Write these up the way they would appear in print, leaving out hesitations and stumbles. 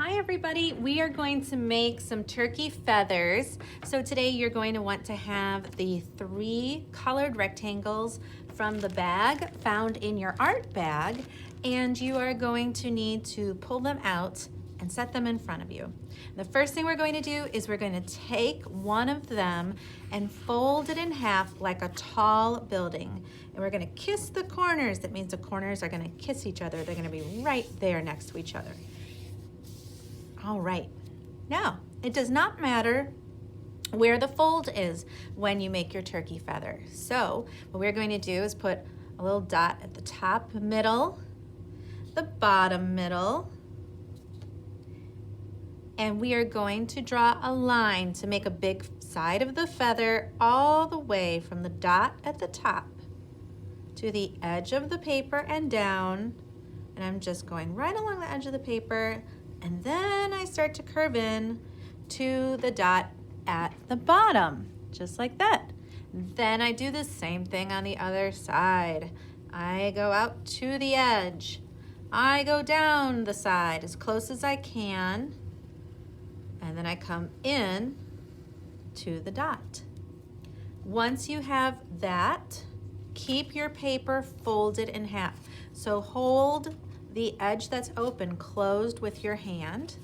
Hi everybody, we are going to make some turkey feathers. So today you're going to want to have the 3 colored rectangles from the bag found in your art bag, and you are going to need to pull them out and set them in front of you. The first thing we're going to do is we're going to take one of them and fold it in half like a tall building. And we're going to kiss the corners. That means the corners are going to kiss each other. They're going to be right there next to each other. All right, now it does not matter where the fold is when you make your turkey feather. So what we're going to do is put a little dot at the top middle, the bottom middle, and we are going to draw a line to make a big side of the feather all the way from the dot at the top to the edge of the paper and down. And I'm just going right along the edge of the paper, and then I start to curve in to the dot at the bottom, just like that. Then I do the same thing on the other side. I go out to the edge. I go down the side as close as I can, and then I come in to the dot. Once you have that, keep your paper folded in half. So hold the edge that's open closed with your hand,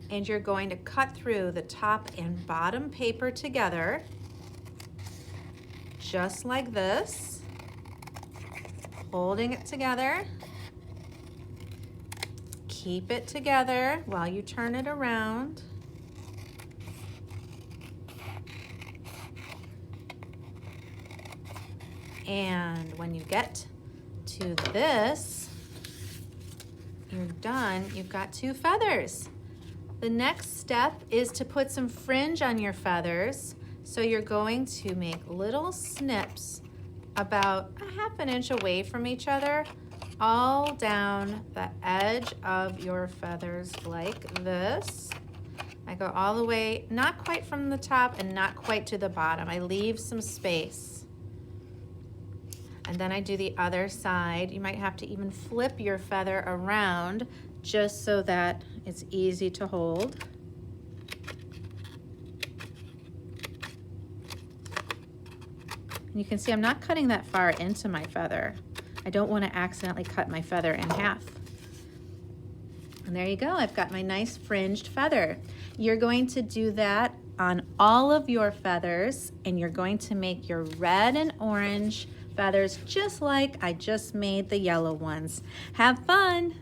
and you're going to cut through the top and bottom paper together, just like this, holding it together. Keep it together while you turn it around. And when you get to this, you're done. You've got 2 feathers. The next step is to put some fringe on your feathers. So you're going to make little snips about a ½ inch away from each other, all down the edge of your feathers like this. I go all the way, not quite from the top and not quite to the bottom. I leave some space. And then I do the other side. You might have to even flip your feather around just so that it's easy to hold. And you can see I'm not cutting that far into my feather. I don't want to accidentally cut my feather in half. And there you go, I've got my nice fringed feather. You're going to do that on all of your feathers, and you're going to make your red and orange feathers just like I just made the yellow ones. Have fun!